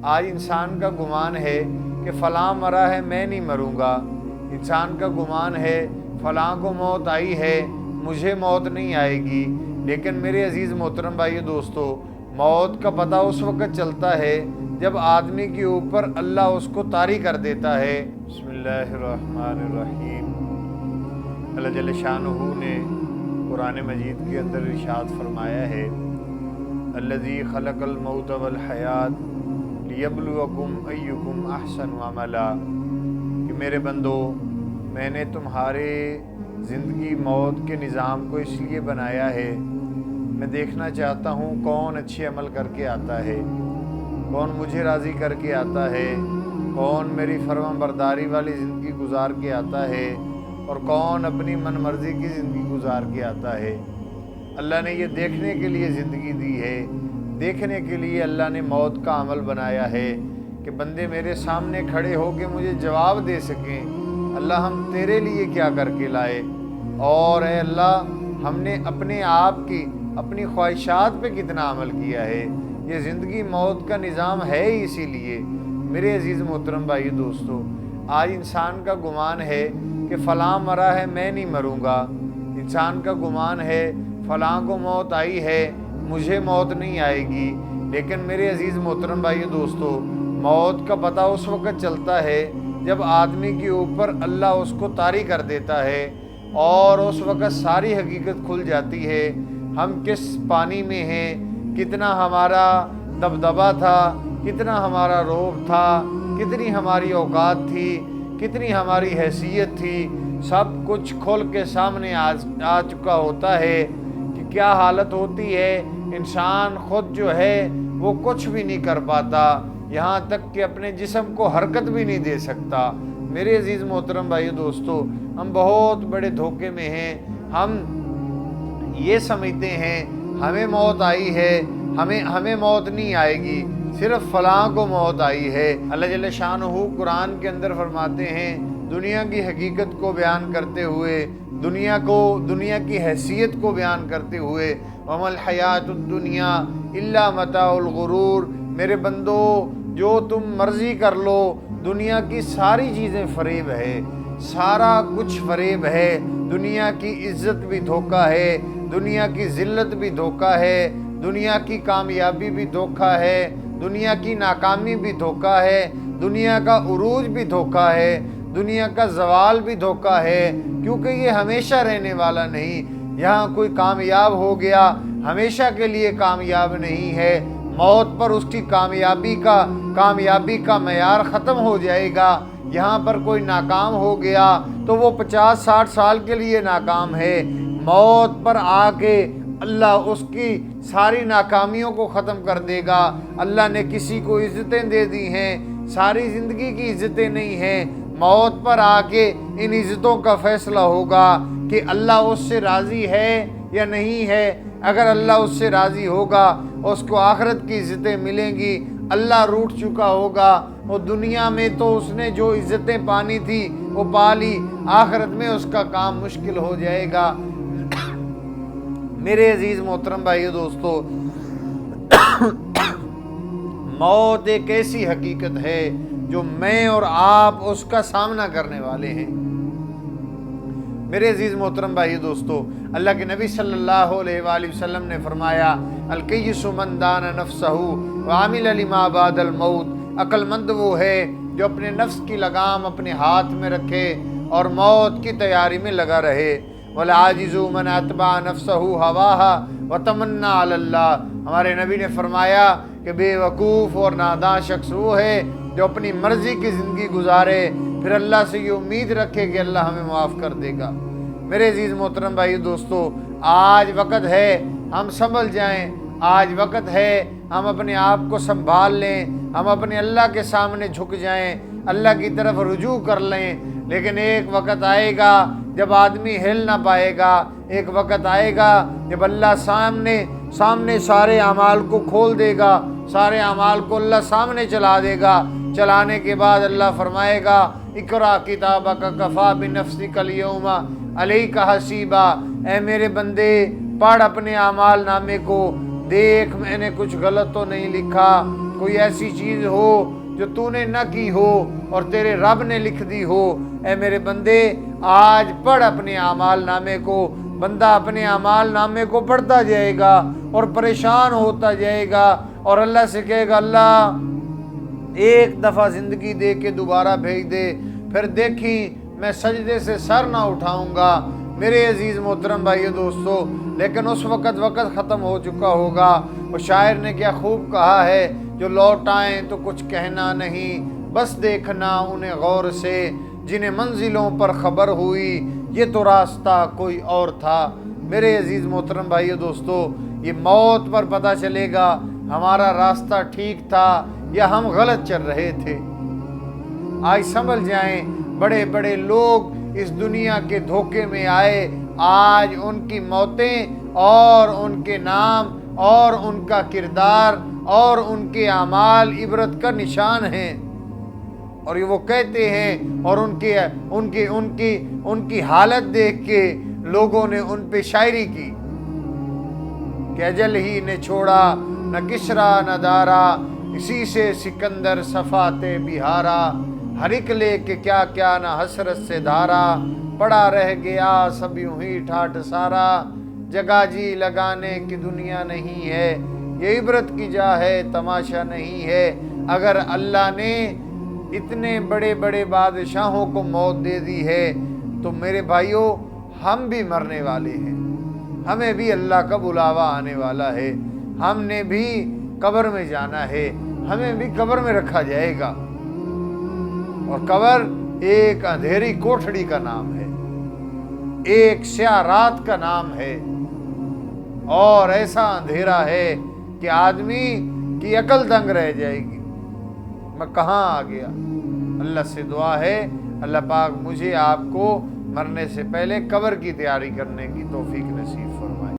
آج انسان کا گمان ہے کہ فلاں مرا ہے میں نہیں مروں گا، انسان کا گمان ہے فلاں کو موت آئی ہے مجھے موت نہیں آئے گی۔ لیکن میرے عزیز محترم بھائیو دوستو، موت کا پتہ اس وقت چلتا ہے جب آدمی کے اوپر اللہ اس کو طاری کر دیتا ہے۔ بسم اللہ الرحمن الرحیم۔ اللہ جل شانہ نے قرآن مجید کے اندر ارشاد فرمایا ہے، الذی خلق الموت والحیات لیبلوکم ایکم احسن عملا، کہ میرے بندو میں نے تمہارے زندگی موت کے نظام کو اس لیے بنایا ہے، میں دیکھنا چاہتا ہوں کون اچھے عمل کر کے آتا ہے، کون مجھے راضی کر کے آتا ہے، کون میری فرمان برداری والی زندگی گزار کے آتا ہے اور کون اپنی من مرضی کی زندگی گزار کے آتا ہے۔ اللہ نے یہ دیکھنے کے لیے زندگی دی ہے، دیکھنے کے لیے اللہ نے موت کا عمل بنایا ہے کہ بندے میرے سامنے کھڑے ہو کے مجھے جواب دے سکیں، اللہ ہم تیرے لیے کیا کر کے لائے، اور اے اللہ ہم نے اپنے آپ کی اپنی خواہشات پہ کتنا عمل کیا ہے۔ یہ زندگی موت کا نظام ہے ہی اسی لیے۔ میرے عزیز محترم بھائی دوستو، آج انسان کا گمان ہے کہ فلاں مرا ہے میں نہیں مروں گا، انسان کا گمان ہے فلاں کو موت آئی ہے مجھے موت نہیں آئے گی۔ لیکن میرے عزیز محترم بھائی دوستو، موت کا پتہ اس وقت چلتا ہے جب آدمی کے اوپر اللہ اس کو طاری کر دیتا ہے اور اس وقت ساری حقیقت کھل جاتی ہے۔ ہم کس پانی میں ہیں، کتنا ہمارا دبدبا تھا، کتنا ہمارا رعب تھا، کتنی ہماری اوقات تھی، کتنی ہماری حیثیت تھی، سب کچھ کھل کے سامنے آ چکا ہوتا ہے کہ کیا حالت ہوتی ہے۔ انسان خود جو ہے وہ کچھ بھی نہیں کر پاتا، یہاں تک کہ اپنے جسم کو حرکت بھی نہیں دے سکتا۔ میرے عزیز محترم بھائی دوستو، ہم بہت بڑے دھوکے میں ہیں۔ ہم یہ سمجھتے ہیں ہمیں موت آئی ہے، ہمیں موت نہیں آئے گی، صرف فلاں کو موت آئی ہے۔ اللہ جل شانہ قرآن کے اندر فرماتے ہیں، دنیا کی حقیقت کو بیان کرتے ہوئے، دنیا کی حیثیت کو بیان کرتے ہوئے، وَمَا الْحَيَاةُ الدُّنْيَا إِلَّا مَتَاعُ الْغُرُورِ، میرے بندو جو تم مرضی کر لو، دنیا کی ساری چیزیں فریب ہے، سارا کچھ فریب ہے۔ دنیا کی عزت بھی دھوکہ ہے، دنیا کی ذلت بھی دھوکہ ہے، دنیا کی کامیابی بھی دھوکہ ہے، دنیا کی ناکامی بھی دھوکہ ہے، دنیا کا عروج بھی دھوکہ ہے، دنیا کا زوال بھی دھوکہ ہے، کیونکہ یہ ہمیشہ رہنے والا نہیں۔ یہاں کوئی کامیاب ہو گیا ہمیشہ کے لیے کامیاب نہیں ہے، موت پر اس کی کامیابی کا معیار ختم ہو جائے گا۔ یہاں پر کوئی ناکام ہو گیا تو وہ 50-60 سال کے لیے ناکام ہے، موت پر آ کے اللہ اس کی ساری ناکامیوں کو ختم کر دے گا۔ اللہ نے کسی کو عزتیں دے دی ہیں، ساری زندگی کی عزتیں نہیں ہیں، موت پر آ کے ان عزتوں کا فیصلہ ہوگا کہ اللہ اس سے راضی ہے یا نہیں ہے۔ اگر اللہ اس سے راضی ہوگا اس کو آخرت کی عزتیں ملیں گی، اللہ روٹھ چکا ہوگا اور دنیا میں تو اس نے جو عزتیں پانی تھی وہ پا لی، آخرت میں اس کا کام مشکل ہو جائے گا۔ میرے عزیز محترم بھائیو دوستو، موت ایک ایسی حقیقت ہے جو میں اور آپ اس کا سامنا کرنے والے ہیں۔ میرے عزیز محترم بھائی دوستو، اللہ کے نبی صلی اللہ علیہ وآلہ وسلم نے فرمایا، الکیس من دان نفسہ وعمل لما بعد الموت، عقل مند وہ ہے جو اپنے نفس کی لگام اپنے ہاتھ میں رکھے اور موت کی تیاری میں لگا رہے۔ والعاجز من اتبع نفسہ ہواها وتمنى علی اللہ، ہمارے نبی نے فرمایا کہ بے وقوف اور ناداں شخص وہ ہے جو اپنی مرضی کی زندگی گزارے پھر اللہ سے یہ امید رکھے کہ اللہ ہمیں معاف کر دے گا۔ میرے عزیز محترم بھائی دوستو، آج وقت ہے ہم سنبھل جائیں، آج وقت ہے ہم اپنے آپ کو سنبھال لیں، ہم اپنے اللہ کے سامنے جھک جائیں، اللہ کی طرف رجوع کر لیں۔ لیکن ایک وقت آئے گا جب آدمی ہل نہ پائے گا، ایک وقت آئے گا جب اللہ سامنے سارے اعمال کو کھول دے گا، سارے اعمال کو اللہ سامنے چلا دے گا۔ چلانے کے بعد اللہ فرمائے گا، اقرا کتابک کفی بنفسک الیوم علیک حسیبا، اے میرے بندے پڑھ اپنے اعمال نامے کو، دیکھ میں نے کچھ غلط تو نہیں لکھا، کوئی ایسی چیز ہو جو تو نے نہ کی ہو اور تیرے رب نے لکھ دی ہو، اے میرے بندے آج پڑھ اپنے اعمال نامے کو۔ بندہ اپنے اعمال نامے کو پڑھتا جائے گا اور پریشان ہوتا جائے گا اور اللہ سے کہے گا اللہ ایک دفعہ زندگی دے کے دوبارہ بھیج دے، پھر دیکھی میں سجدے سے سر نہ اٹھاؤں گا۔ میرے عزیز محترم بھائیو دوستو، لیکن اس وقت ختم ہو چکا ہوگا۔ اور شاعر نے کیا خوب کہا ہے، جو لوٹ آئیں تو کچھ کہنا نہیں، بس دیکھنا انہیں غور سے، جنہیں منزلوں پر خبر ہوئی یہ تو راستہ کوئی اور تھا۔ میرے عزیز محترم بھائیو دوستو، یہ موت پر پتہ چلے گا ہمارا راستہ ٹھیک تھا یا ہم غلط چل رہے تھے۔ آج سنبھل جائیں، بڑے بڑے لوگ اس دنیا کے دھوکے میں آئے، آج ان کی موتیں اور ان کے نام اور ان کا کردار اور ان کے اعمال عبرت کا نشان ہیں۔ اور یہ وہ کہتے ہیں، اور ان کی حالت دیکھ کے لوگوں نے ان پہ شاعری کی کہ اجل ہی نے چھوڑا نہ کسرا نہ دارا، اسی سے سکندر صفات بہارا، ہر ایک لے کے کیا کیا نہ حسرت سے دھارا، پڑا رہ گیا سب یوں ہی ٹھاٹ سارا، جگہ جی لگانے کی دنیا نہیں ہے، یہ عبرت کی جا ہے تماشا نہیں ہے۔ اگر اللہ نے اتنے بڑے بڑے بادشاہوں کو موت دے دی ہے تو میرے بھائیوں ہم بھی مرنے والے ہیں، ہمیں بھی اللہ کا بلاوا آنے والا ہے، ہم نے بھی قبر میں جانا ہے، ہمیں بھی قبر میں رکھا جائے گا۔ اور قبر ایک اندھیری کوٹھڑی کا نام ہے، ایک سیاہ رات کا نام ہے، اور ایسا اندھیرا ہے کہ آدمی کی عقل دنگ رہ جائے گی، میں کہاں آ گیا۔ اللہ سے دعا ہے اللہ پاک مجھے آپ کو مرنے سے پہلے قبر کی تیاری کرنے کی توفیق نصیب فرمائے۔